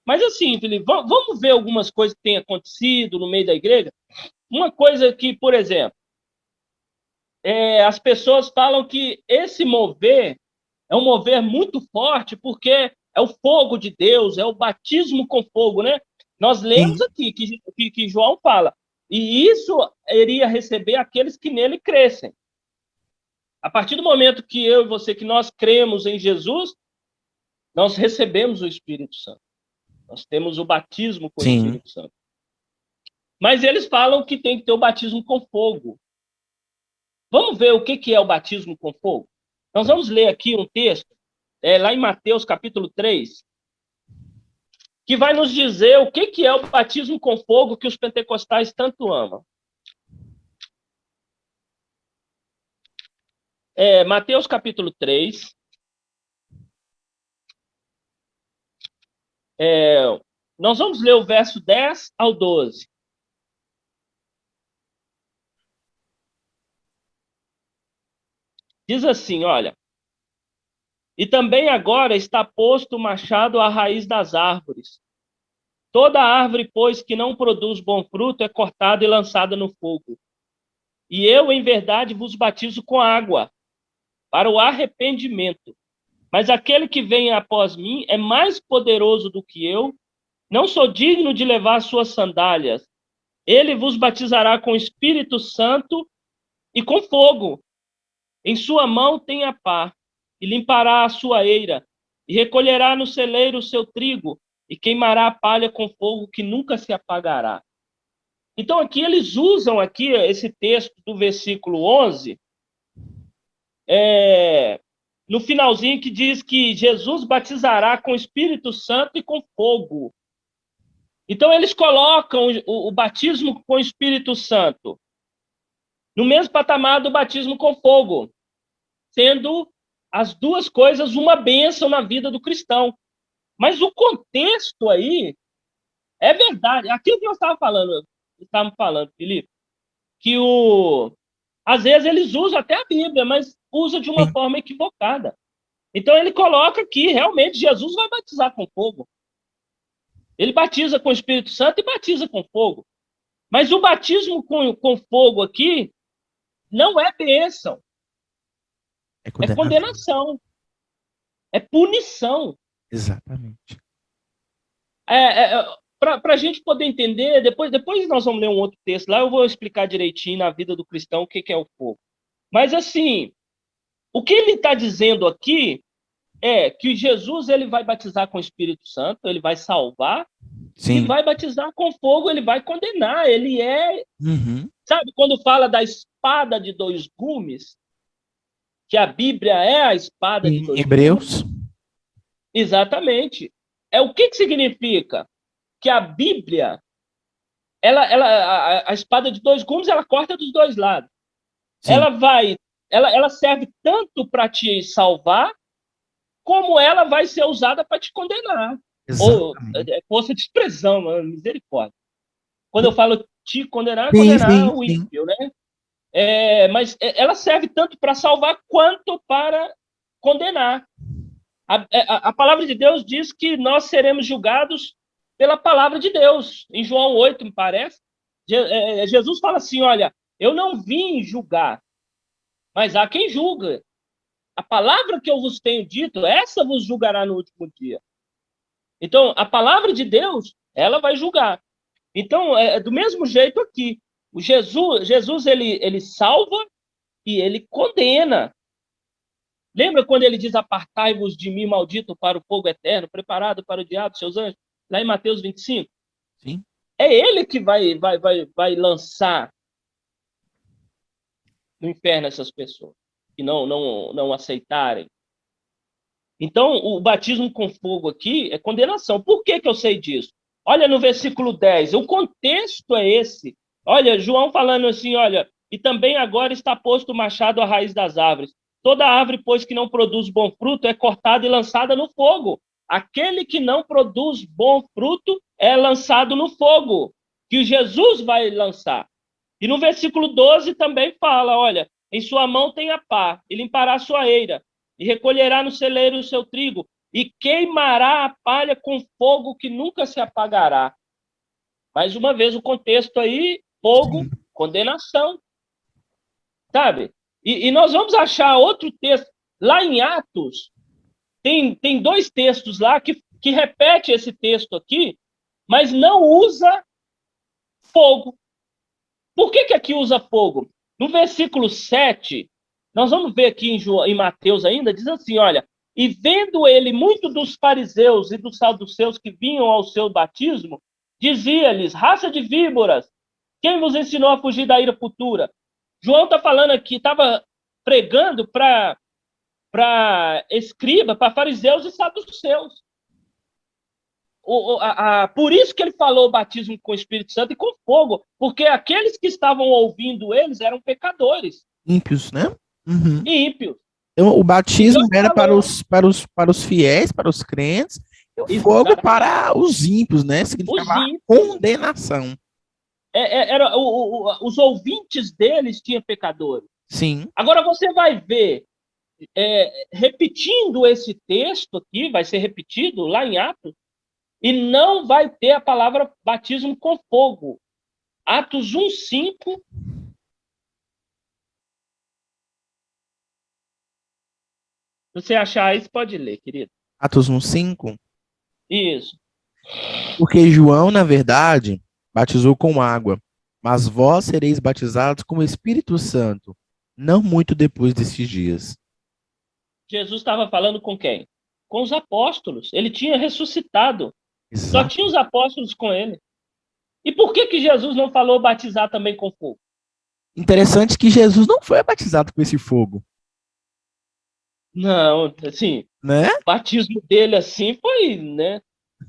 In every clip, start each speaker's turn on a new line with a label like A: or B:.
A: Mas assim, Felipe, vamos ver algumas coisas que têm acontecido no meio da igreja. Uma coisa que, por exemplo, as pessoas falam que esse mover é um mover muito forte, porque é o fogo de Deus, é o batismo com fogo, né? Nós lemos
B: Sim,
A: aqui que João fala, e isso iria receber aqueles que nele crescem. A partir do momento que eu e você, que nós cremos em Jesus, nós recebemos o Espírito Santo. Nós temos o batismo com o
B: sim.
A: Espírito Santo. Mas eles falam que tem que ter o batismo com fogo. Vamos ver o que é o batismo com fogo? Nós vamos ler aqui um texto, lá em Mateus capítulo 3, que vai nos dizer o que é o batismo com fogo que os pentecostais tanto amam. Mateus capítulo 3, nós vamos ler o verso 10 ao 12. Diz assim, olha, e também agora está posto o machado à raiz das árvores. Toda árvore, pois, que não produz bom fruto é cortada e lançada no fogo. E eu, em verdade, vos batizo com água, para o arrependimento. Mas aquele que vem após mim é mais poderoso do que eu, não sou digno de levar suas sandálias. Ele vos batizará com o Espírito Santo e com fogo. Em sua mão tem a pá, e limpará a sua eira, e recolherá no celeiro o seu trigo, e queimará a palha com fogo que nunca se apagará. Então aqui eles usam aqui esse texto do versículo 11, no finalzinho que diz que Jesus batizará com o Espírito Santo e com fogo. Então eles colocam o batismo com o Espírito Santo no mesmo patamar do batismo com fogo, sendo as duas coisas uma bênção na vida do cristão. Mas o contexto aí é verdade. Aquilo que nós estávamos falando, Felipe, que às vezes eles usam até a Bíblia, mas usam de uma
B: Sim.
A: forma equivocada. Então ele coloca que realmente Jesus vai batizar com fogo. Ele batiza com o Espírito Santo e batiza com fogo. Mas o batismo com fogo aqui não é bênção,
B: É
A: é
B: condenação.
A: condenação, é punição.
B: Exatamente.
A: Para a gente poder entender, depois nós vamos ler um outro texto lá, eu vou explicar direitinho na vida do cristão o que é o fogo. Mas assim, o que ele está dizendo aqui é que Jesus ele vai batizar com o Espírito Santo, ele vai salvar, e
B: Sim.
A: vai batizar com fogo, ele vai condenar. Ele
B: Uhum.
A: sabe, quando fala da espada de dois gumes, que a Bíblia é a espada de
B: Em
A: dois gumes,
B: Hebreus.
A: exatamente. O que significa? Que a Bíblia, a espada de dois gumes, ela corta dos dois lados.
B: Sim.
A: Ela serve tanto para te salvar, como ela vai ser usada para te condenar. Ou,
B: Exatamente.
A: força de expressão, mano, misericórdia. Quando eu falo te condenar, é
B: Sim,
A: condenar
B: sim,
A: o
B: sim.
A: ímpio, né? Mas ela serve tanto para salvar quanto para condenar. A palavra de Deus diz que nós seremos julgados pela palavra de Deus. Em João 8, me parece, Jesus fala assim, olha, eu não vim julgar, mas há quem julga. A palavra que eu vos tenho dito, essa vos julgará no último dia. Então, a palavra de Deus, ela vai julgar. Então, do mesmo jeito aqui. O Jesus ele salva e ele condena. Lembra quando ele diz: apartai-vos de mim, maldito, para o fogo eterno, preparado para o diabo, seus anjos? Lá em Mateus 25.
B: Sim.
A: É ele que vai lançar no inferno essas pessoas que não aceitarem. Então, o batismo com fogo aqui é condenação. Por que eu sei disso? Olha no versículo 10, o contexto é esse. Olha, João falando assim, olha, e também agora está posto o machado à raiz das árvores. Toda árvore, pois, que não produz bom fruto é cortada e lançada no fogo. Aquele que não produz bom fruto é lançado no fogo, que Jesus vai lançar. E no versículo 12 também fala, olha, em sua mão tem a pá, e limpará a sua eira, e recolherá no celeiro o seu trigo, e queimará a palha com fogo que nunca se apagará. Mais uma vez, o contexto aí, fogo,
B: Sim.
A: condenação, sabe? E nós vamos achar outro texto. Lá em Atos, tem dois textos lá que repete esse texto aqui, mas não usa fogo. Por que aqui usa fogo? No versículo 7, nós vamos ver aqui em Mateus ainda, diz assim, olha, e vendo ele muito dos fariseus e dos saduceus que vinham ao seu batismo, dizia-lhes, raça de víboras, quem vos ensinou a fugir da ira futura? João está falando aqui, estava pregando para escriba, para fariseus e saduceus. Por isso que ele falou batismo com o Espírito Santo e com fogo, porque aqueles que estavam ouvindo eles eram pecadores.
B: Ímpios, né? Uhum.
A: E ímpios.
B: Então, o batismo
A: Então,
B: era para os fiéis, para os crentes, e o fogo para os ímpios, né? Significava condenação.
A: Os ouvintes deles tinham pecadores.
B: Sim.
A: Agora você vai ver, repetindo esse texto aqui, vai ser repetido lá em Atos, e não vai ter a palavra batismo com fogo. Atos 1:5. Se você achar isso, pode ler, querido.
B: Atos 1:5.
A: Isso.
B: Porque João, na verdade, batizou com água, mas vós sereis batizados com o Espírito Santo, não muito depois desses dias.
A: Jesus estava falando com quem? Com os apóstolos. Ele tinha ressuscitado.
B: Exato.
A: Só tinha os apóstolos com ele. E por que Jesus não falou batizar também com fogo?
B: Interessante que Jesus não foi batizado com esse fogo.
A: Não, assim,
B: né?
A: O batismo dele assim foi, né?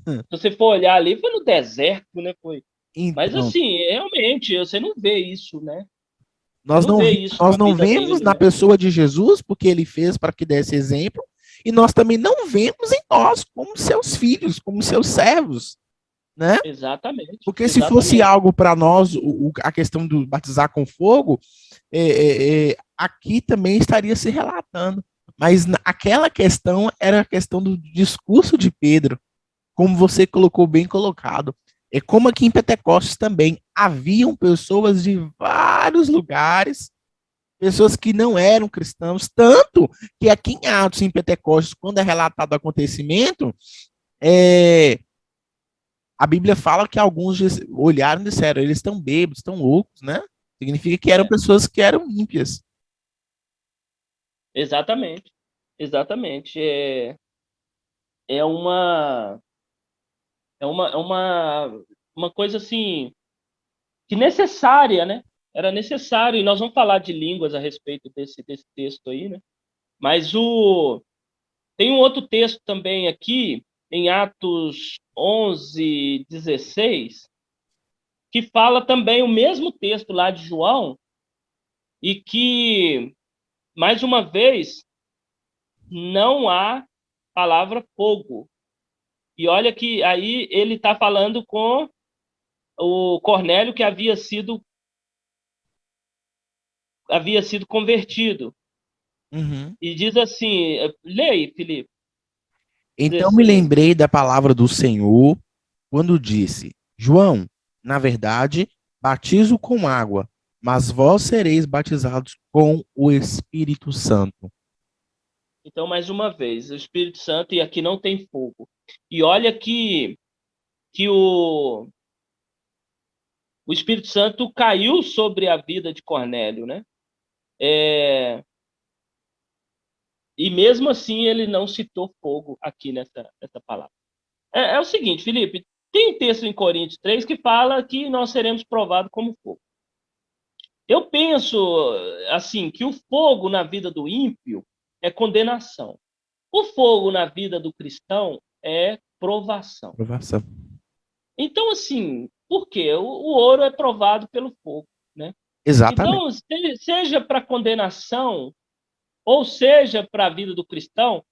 A: Se você for olhar ali, foi no deserto, né? Foi.
B: Então,
A: mas assim, realmente, você não vê isso, né?
B: Nós não vemos
A: dele,
B: na
A: né?
B: pessoa de Jesus, porque ele fez para que desse exemplo, e nós também não vemos em nós como seus filhos, como seus servos, né?
A: Exatamente.
B: Porque se fosse algo para nós, a questão do batizar com fogo, aqui também estaria se relatando. Mas aquela questão era a questão do discurso de Pedro, como você colocou bem colocado. É como aqui em Pentecostes também haviam pessoas de vários lugares, pessoas que não eram cristãos, tanto que aqui em Atos, em Pentecostes, quando é relatado o acontecimento, a Bíblia fala que alguns olharam e disseram, eles estão bêbados, estão loucos, né? Significa que eram pessoas que eram ímpias.
A: Exatamente. Exatamente. É uma coisa assim que necessária, né? Era necessário, e nós vamos falar de línguas a respeito desse texto aí, né? Mas tem um outro texto também aqui, em Atos 11:16, que fala também o mesmo texto lá de João, e que, mais uma vez, não há palavra fogo. E olha que aí ele está falando com o Cornélio, que havia sido convertido.
B: Uhum.
A: E diz assim, leia, Felipe.
B: Então me lembrei da palavra do Senhor quando disse, João, na verdade, batizo com água, mas vós sereis batizados com o Espírito Santo.
A: Então, mais uma vez, o Espírito Santo, e aqui não tem fogo. E olha que o Espírito Santo caiu sobre a vida de Cornélio, né? E mesmo assim ele não citou fogo aqui nessa palavra. É o seguinte, Felipe, tem um texto em Coríntios 3 que fala que nós seremos provados como fogo. Eu penso, assim, que o fogo na vida do ímpio é condenação. O fogo na vida do cristão é provação.
B: Provação.
A: Então, assim, por quê? O ouro é provado pelo fogo, né?
B: Exatamente.
A: Então, seja para condenação, ou seja para a vida do cristão,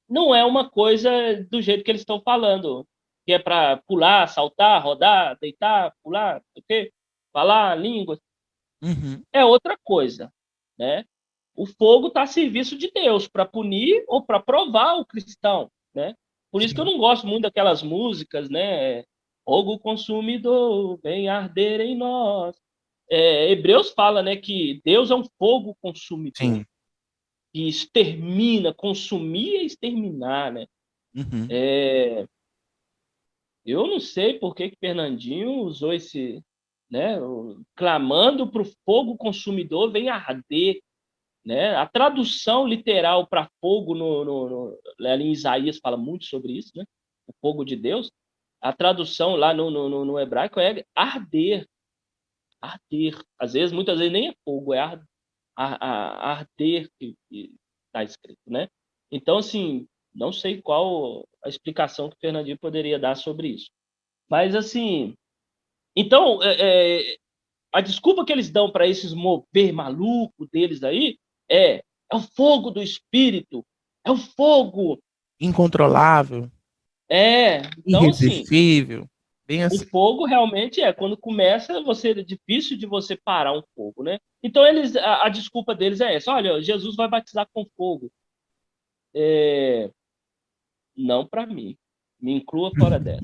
A: não é uma coisa do jeito que eles estão falando, que é para pular, saltar, rodar, deitar, pular, o quê? Falar línguas.
B: Uhum.
A: É outra coisa, né? O fogo está a serviço de Deus para punir ou para provar o cristão, né? Por isso que eu
B: Sim,
A: não gosto muito daquelas músicas, né? Fogo consumidor, vem arder em nós. Hebreus fala, né, que Deus é um fogo consumidor,
B: sim.
A: que extermina, consumir e exterminar, né?
B: Uhum.
A: Eu não sei por que Fernandinho usou esse, né, clamando para o fogo consumidor vem arder, né? A tradução literal para fogo ali em Isaías fala muito sobre isso, né? O fogo de Deus. A tradução lá no hebraico é arder, arder. Às vezes, muitas vezes nem é fogo, é arder que está escrito, né? Então, assim, não sei qual a explicação que o Fernandinho poderia dar sobre isso. Mas, assim, então, a desculpa que eles dão para esses mover maluco deles aí é o fogo do espírito, é o fogo.
B: Incontrolável,
A: Então, assim,
B: irresistível, bem
A: o
B: assim.
A: fogo realmente quando começa, é difícil de você parar um fogo, né? Então, a desculpa deles é essa: olha, Jesus vai batizar com fogo. Não para mim. Me inclua fora dessa.